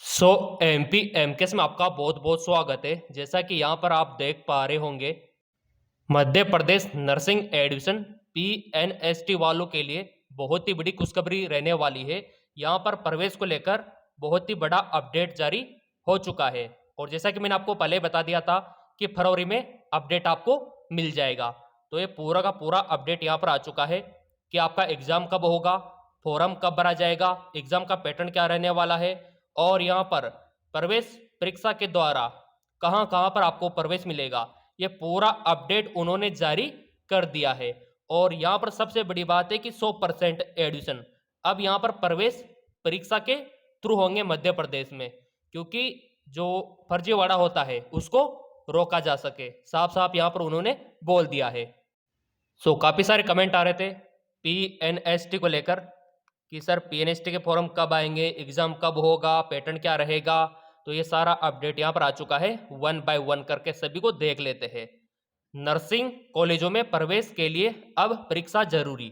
सो MP MKS में आपका बहुत बहुत स्वागत है। जैसा कि यहाँ पर आप देख पा रहे होंगे, Madhya Pradesh nursing admission PNST वालों के लिए बहुत ही बड़ी खुशखबरी रहने वाली है। यहाँ पर प्रवेश को लेकर बहुत ही बड़ा अपडेट जारी हो चुका है और जैसा कि मैंने आपको पहले बता दिया था कि फरवरी में अपडेट आपको मिल जाएगा। तो ये पूरा का पूरा अपडेट यहाँ पर आ चुका है कि आपका एग्जाम कब होगा, फॉर्म कब भरा जाएगा, एग्जाम का पैटर्न क्या रहने वाला है और यहाँ पर प्रवेश परीक्षा के द्वारा कहाँ कहाँ पर आपको प्रवेश मिलेगा, ये पूरा अपडेट उन्होंने जारी कर दिया है। और यहाँ पर सबसे बड़ी बात है कि 100% एडमिशन अब यहाँ पर प्रवेश परीक्षा के थ्रू होंगे मध्य प्रदेश में, क्योंकि जो फर्जीवाड़ा होता है उसको रोका जा सके। साफ साफ यहाँ पर उन्होंने बोल दिया है। काफ़ी सारे कमेंट आ रहे थे पीएनएसटी को लेकर कि सर पीएनएसटी के फॉर्म कब आएंगे, एग्ज़ाम कब होगा, पैटर्न क्या रहेगा। तो ये सारा अपडेट यहाँ पर आ चुका है, वन बाय वन करके सभी को देख लेते हैं। नर्सिंग कॉलेजों में प्रवेश के लिए अब परीक्षा जरूरी।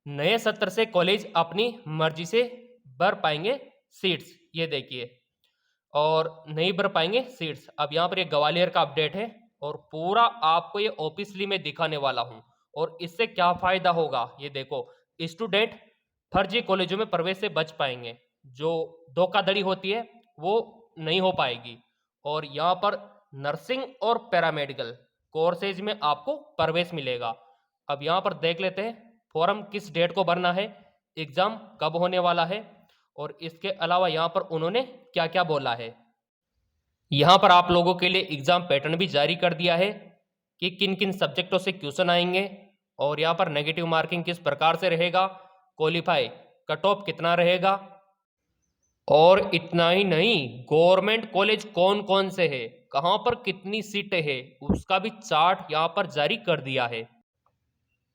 नए सत्र से कॉलेज अपनी मर्जी से भर पाएंगे सीट्स, ये देखिए, और नहीं भर पाएंगे सीट्स। अब यहाँ पर ये ग्वालियर का अपडेट है और पूरा आपको ये ऑफिशियली में दिखाने वाला हूँ। और इससे क्या फायदा होगा ये देखो, स्टूडेंट फर्जी कॉलेजों में प्रवेश से बच पाएंगे, जो धोखाधड़ी होती है वो नहीं हो पाएगी। और यहाँ पर नर्सिंग और पैरामेडिकल कोर्सेज में आपको प्रवेश मिलेगा। अब यहाँ पर देख लेते हैं फॉर्म किस डेट को भरना है, एग्जाम कब होने वाला है और इसके अलावा यहाँ पर उन्होंने क्या क्या बोला है। यहाँ पर आप लोगों के लिए एग्जाम पैटर्न भी जारी कर दिया है कि किन किन सब्जेक्टों से क्वेश्चन आएंगे और यहाँ पर नेगेटिव मार्किंग किस प्रकार से रहेगा, क्वालिफाई कट ऑफ कितना रहेगा, और इतना ही नहीं गवर्नमेंट कॉलेज कौन कौन से है, कहाँ पर कितनी सीटें है, उसका भी चार्ट यहाँ पर जारी कर दिया है।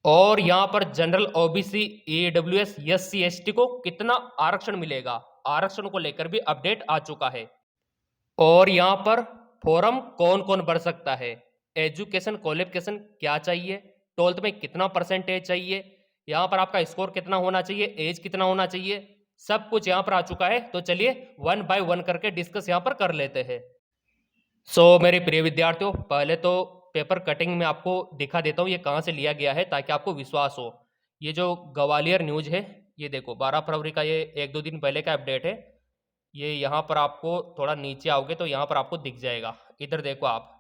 और यहाँ पर general OBC EWS SC ST को कितना आरक्षण मिलेगा, आरक्षण को लेकर भी अपडेट आ चुका है। और यहाँ पर फॉर्म कौन कौन भर सकता है, एजुकेशन क्वालिफिकेशन क्या चाहिए, ट्वेल्थ में कितना परसेंटेज चाहिए, यहाँ पर आपका स्कोर कितना होना चाहिए, एज कितना होना चाहिए, सब कुछ यहाँ पर आ चुका है। तो चलिए वन बाय वन करके डिस्कस यहाँ पर कर लेते हैं। मेरे प्रिय विद्यार्थियों, पहले तो पेपर कटिंग में आपको दिखा देता हूँ ये कहाँ से लिया गया है ताकि आपको विश्वास हो। ये जो ग्वालियर न्यूज है, ये देखो 12 फरवरी का, ये एक दो दिन पहले का अपडेट है। ये यहाँ पर आपको थोड़ा नीचे आओगे तो यहाँ पर आपको दिख जाएगा, इधर देखो आप,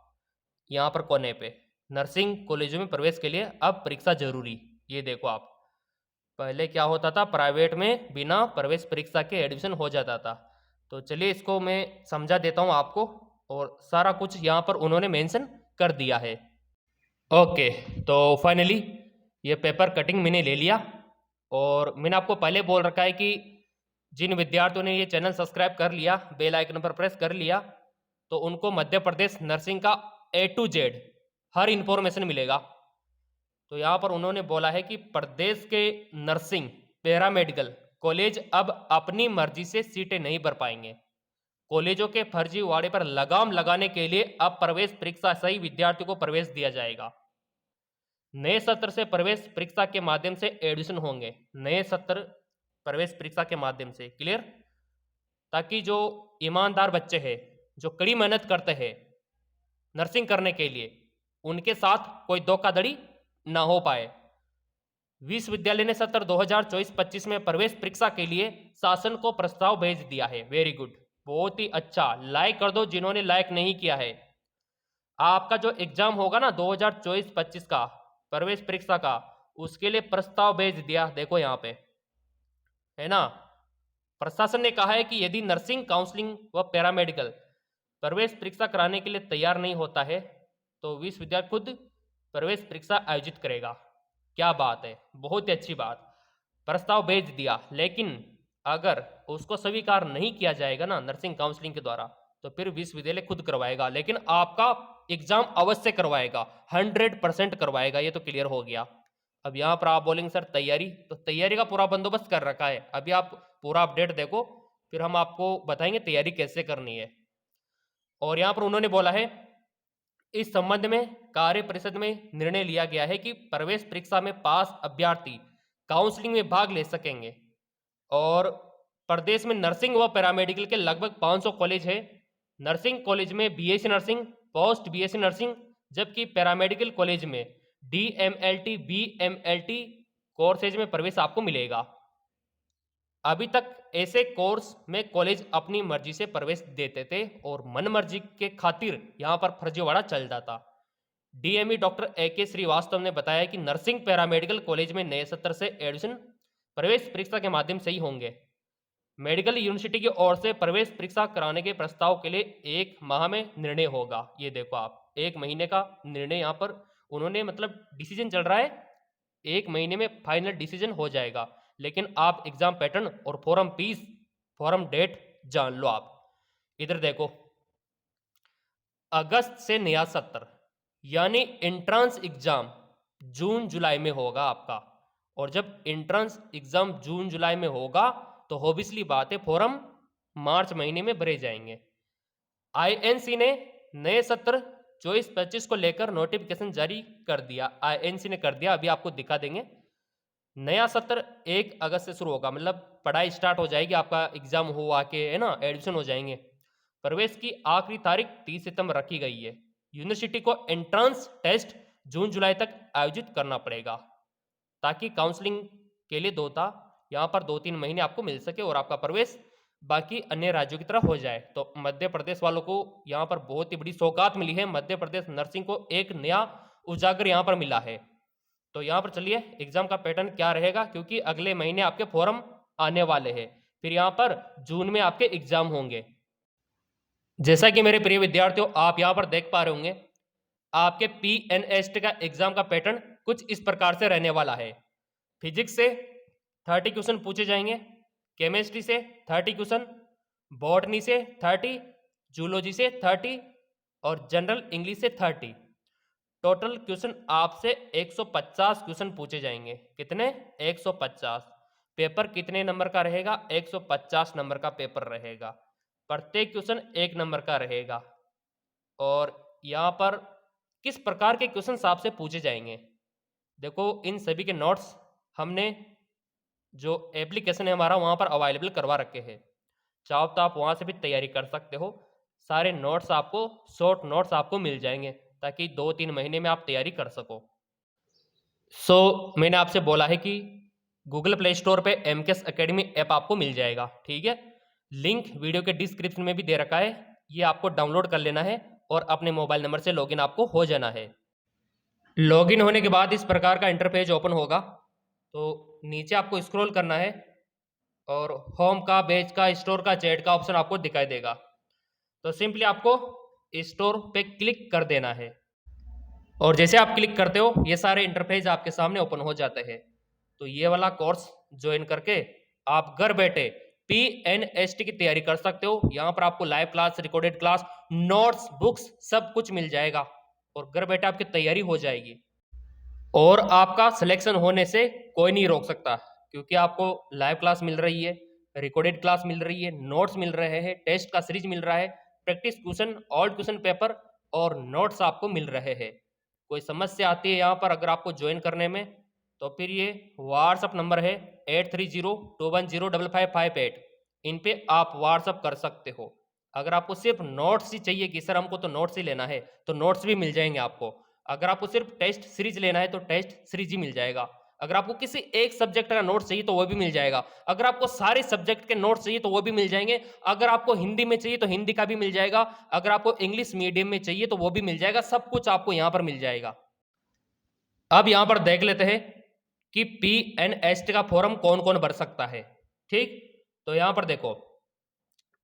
यहाँ पर कोने पे नर्सिंग कॉलेजों में प्रवेश के लिए अब परीक्षा जरूरी। ये देखो आप, पहले क्या होता था, प्राइवेट में बिना प्रवेश परीक्षा के एडमिशन हो जाता था। तो चलिए इसको मैं समझा देता हूँ आपको, और सारा कुछ यहाँ पर उन्होंने मेंशन कर दिया है। ओके, तो फाइनली ये पेपर कटिंग मैंने ले लिया और मैंने आपको पहले बोल रखा है कि जिन विद्यार्थियों ने ये चैनल सब्सक्राइब कर लिया, बेल आइकन पर प्रेस कर लिया, तो उनको मध्य प्रदेश नर्सिंग का A to Z her information मिलेगा। तो यहाँ पर उन्होंने बोला है कि प्रदेश के नर्सिंग पैरामेडिकल कॉलेज अब अपनी मर्जी से सीटें नहीं भर पाएंगे। कॉलेजों के फर्जीवाड़े पर लगाम लगाने के लिए अब प्रवेश परीक्षा सही विद्यार्थियों को प्रवेश दिया जाएगा। नए सत्र से प्रवेश परीक्षा के माध्यम से एडमिशन होंगे, नए सत्र प्रवेश परीक्षा के माध्यम से, क्लियर, ताकि जो ईमानदार बच्चे हैं, जो कड़ी मेहनत करते हैं नर्सिंग करने के लिए, उनके साथ कोई धोखाधड़ी ना हो पाए। विश्वविद्यालय ने सत्र 2024-25 में प्रवेश परीक्षा के लिए शासन को प्रस्ताव भेज दिया है। वेरी गुड, बहुत ही अच्छा, लाइक कर दो जिन्होंने लाइक नहीं किया है। आपका जो एग्जाम होगा ना 2024-25 का प्रवेश परीक्षा का, उसके लिए प्रस्ताव भेज दिया, देखो यहाँ पे है ना। प्रशासन ने कहा है कि यदि नर्सिंग काउंसलिंग व पैरामेडिकल प्रवेश परीक्षा कराने के लिए तैयार नहीं होता है तो विश्वविद्यालय खुद प्रवेश परीक्षा आयोजित करेगा। क्या बात है, बहुत ही अच्छी बात। प्रस्ताव भेज दिया, लेकिन अगर उसको स्वीकार नहीं किया जाएगा ना नर्सिंग काउंसलिंग के द्वारा, तो फिर विश्वविद्यालय खुद करवाएगा, लेकिन आपका एग्जाम अवश्य करवाएगा, 100% करवाएगा, ये तो क्लियर हो गया। अब यहाँ पर आप बोलेंगे सर तैयारी, तो तैयारी का पूरा बंदोबस्त कर रखा है। अभी आप पूरा अपडेट देखो, फिर हम आपको बताएंगे तैयारी कैसे करनी है। और यहाँ पर उन्होंने बोला है इस संबंध में कार्य परिषद में निर्णय लिया गया है कि प्रवेश परीक्षा में पास अभ्यर्थी काउंसलिंग में भाग ले सकेंगे और प्रदेश में नर्सिंग व पैरामेडिकल के लगभग 500 कॉलेज है। नर्सिंग कॉलेज में BSc nursing, post BSc nursing, जबकि पैरामेडिकल कॉलेज में डीएमएलटी, बीएमएलटी कोर्सेज में प्रवेश आपको मिलेगा। अभी तक ऐसे कोर्स में कॉलेज अपनी मर्जी से प्रवेश देते थे और मन मर्जी के खातिर यहाँ पर फर्जीवाड़ा चल जाता। डीएमई डॉक्टर AK श्रीवास्तव ने बताया कि नर्सिंग पैरामेडिकल कॉलेज में नए सत्र से एडमिशन प्रवेश परीक्षा के माध्यम से ही होंगे। मेडिकल यूनिवर्सिटी की ओर से प्रवेश परीक्षा कराने के प्रस्ताव के लिए 1 माह में निर्णय होगा। ये देखो आप, 1 महीने का निर्णय यहाँ पर उन्होंने, मतलब डिसीजन चल रहा है, 1 महीने में फाइनल डिसीजन हो जाएगा। लेकिन आप एग्जाम पैटर्न और फॉरम फीस, फॉरम डेट जान लो। आप इधर देखो, अगस्त से नया सत्र यानी एंट्रेंस एग्जाम जून जुलाई में होगा आपका। और जब एंट्रेंस एग्जाम जून जुलाई में होगा तो ऑब्वियसली बात है फॉरम मार्च महीने में भरे जाएंगे। आईएनसी ने नए सत्र 24-25 को लेकर नोटिफिकेशन जारी कर दिया। आईएनसी ने कर दिया, अभी आपको दिखा देंगे। नया सत्र 1 अगस्त से शुरू होगा, मतलब पढ़ाई स्टार्ट हो जाएगी, आपका एग्जाम हो आके, है ना, एडमिशन हो जाएंगे। प्रवेश की आखिरी तारीख 30 सितंबर रखी गई है। यूनिवर्सिटी को एंट्रेंस टेस्ट जून जुलाई तक आयोजित करना पड़ेगा ताकि काउंसलिंग के लिए यहाँ पर 2-3 महीने आपको मिल सके और आपका प्रवेश बाकी अन्य राज्यों की तरह हो जाए। तो मध्य प्रदेश वालों को यहाँ पर बहुत ही बड़ी सौगात मिली है। मध्य प्रदेश नर्सिंग को एक नया उजागर यहाँ पर मिला है। तो यहाँ पर चलिए एग्जाम का पैटर्न क्या रहेगा, क्योंकि अगले महीने आपके फॉर्म आने वाले हैं, फिर यहाँ पर जून में आपके एग्जाम होंगे। जैसा कि मेरे प्रिय विद्यार्थियों आप यहाँ पर देख पा रहे होंगे, आपके PNST का एग्जाम का पैटर्न कुछ इस प्रकार से रहने वाला है। फिजिक्स से 30 क्वेश्चन पूछे जाएंगे, केमिस्ट्री से 30 क्वेश्चन, बॉटनी से 30, जूलॉजी से 30 और जनरल इंग्लिश से 30। टोटल क्वेश्चन आपसे 150 क्वेश्चन पूछे जाएंगे। कितने? 150। पेपर कितने नंबर का रहेगा? 150 नंबर का पेपर रहेगा। प्रत्येक क्वेश्चन 1 नंबर का रहेगा। और यहाँ पर किस प्रकार के क्वेश्चन आपसे पूछे जाएंगे, देखो इन सभी के नोट्स हमने जो एप्लीकेशन है हमारा वहाँ पर अवेलेबल करवा रखे हैं। चाहो तो आप वहाँ से भी तैयारी कर सकते हो। सारे नोट्स आपको, शॉर्ट नोट्स आपको मिल जाएंगे ताकि 2-3 महीने में आप तैयारी कर सको। मैंने आपसे बोला है कि गूगल प्ले स्टोर पे MKS एकेडमी ऐप आपको मिल जाएगा, ठीक है। लिंक वीडियो के डिस्क्रिप्शन में भी दे रखा है, ये आपको डाउनलोड कर लेना है और अपने मोबाइल नंबर से लॉगिन आपको हो जाना है। लॉगिन होने के बाद इस प्रकार का इंटरफेस ओपन होगा। तो नीचे आपको स्क्रॉल करना है और होम का, पेज का, स्टोर का, चैट का ऑप्शन आपको दिखाई देगा। तो सिंपली आपको स्टोर पे क्लिक कर देना है और जैसे आप क्लिक करते हो ये सारे इंटरफेस आपके सामने ओपन हो जाते हैं। तो ये वाला कोर्स ज्वाइन करके आप घर बैठे PNST की तैयारी कर सकते हो। यहाँ पर आपको live class, recorded class, notes, books सब कुछ मिल जाएगा और घर बैठे आपकी तैयारी हो जाएगी। और आपका सिलेक्शन होने से कोई नहीं रोक सकता, क्योंकि आपको लाइव क्लास मिल रही है, रिकॉर्डेड क्लास मिल रही है, नोट्स मिल रहे हैं, टेस्ट का सीरीज मिल रहा है, practice question, old question paper और नोट्स आपको मिल रहे हैं। कोई समस्या आती है यहाँ पर अगर आपको ज्वाइन करने में, तो फिर ये व्हाट्सअप नंबर है 8302105558, इन पे आप व्हाट्सअप कर सकते हो। अगर आपको सिर्फ नोट्स ही चाहिए कि सर हमको तो नोट्स ही लेना है, तो नोट्स भी मिल जाएंगे आपको। अगर आपको सिर्फ टेस्ट सीरीज लेना है तो टेस्ट सीरीज ही मिल जाएगा। अगर आपको किसी एक सब्जेक्ट का नोट्स चाहिए तो वो भी मिल जाएगा। अगर आपको सारे सब्जेक्ट के नोट्स चाहिए तो वो भी मिल जाएंगे। अगर आपको हिंदी में चाहिए तो हिंदी का भी मिल जाएगा। अगर आपको इंग्लिश मीडियम में चाहिए तो वो भी मिल जाएगा। सब कुछ आपको यहाँ पर मिल जाएगा। अब यहाँ पर देख लेते हैं कि PNST का फॉर्म कौन कौन भर सकता है, ठीक। तो यहाँ पर देखो,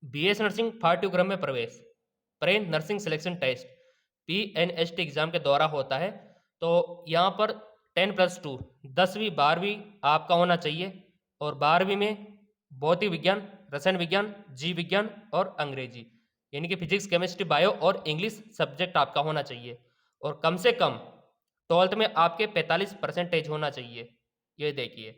BS नर्सिंग पाठ्यक्रम में प्रवेश, pre nursing selection test PNST exam के द्वारा होता है। तो यहाँ पर 10+2 10वीं 12वीं आपका होना चाहिए और 12वीं में भौतिक विज्ञान, रसायन विज्ञान, जीव विज्ञान और अंग्रेजी, यानी कि फिजिक्स, केमिस्ट्री, बायो और इंग्लिश सब्जेक्ट आपका होना चाहिए। और कम से कम 12th में आपके 45% होना चाहिए। ये देखिए,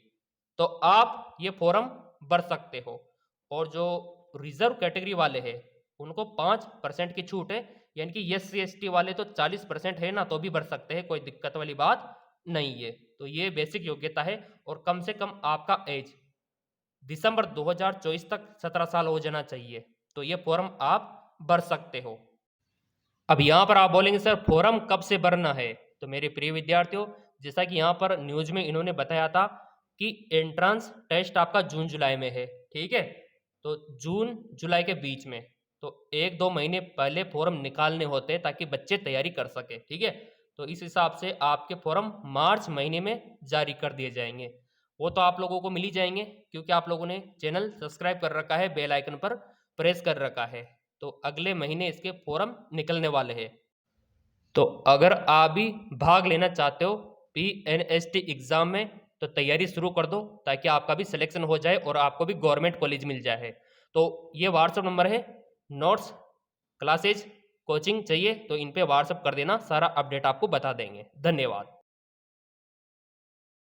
तो आप ये फॉर्म भर सकते हो। और जो रिजर्व कैटेगरी वाले हैं उनको 5% की छूट है, यानी कि SC/ST वाले तो 40% है ना, तो भी भर सकते हैं, कोई दिक्कत वाली बात नहीं है। तो ये बेसिक योग्यता है। और कम से कम आपका एज दिसंबर 2024 तक 17 साल हो जाना चाहिए, तो ये फॉर्म आप भर सकते हो। अब यहाँ पर आप बोलेंगे सर फॉर्म कब से भरना है? तो मेरे प्रिय विद्यार्थियों, जैसा कि यहाँ पर न्यूज में इन्होंने बताया था कि एंट्रेंस टेस्ट आपका जून जुलाई में है, ठीक है? तो जून जुलाई के बीच में, तो 1-2 महीने पहले फॉर्म निकालने होते हैं ताकि बच्चे तैयारी कर सके, ठीक है? तो इस हिसाब से आपके फॉर्म मार्च महीने में जारी कर दिए जाएंगे। वो तो आप लोगों को मिल ही जाएंगे क्योंकि आप लोगों ने चैनल सब्सक्राइब कर रखा है, बेल आइकन पर प्रेस कर रखा है। तो अगले महीने इसके फॉर्म निकलने वाले हैं। तो अगर आप भी भाग लेना चाहते हो पीएनएसटी एग्जाम में, तो तैयारी शुरू कर दो ताकि आपका भी सिलेक्शन हो जाए और आपको भी गवर्नमेंट कॉलेज मिल जाए। तो ये व्हाट्सएप नंबर है, नोट्स, क्लासेज, कोचिंग चाहिए तो इन पे व्हाट्सएप कर देना, सारा अपडेट आपको बता देंगे। धन्यवाद।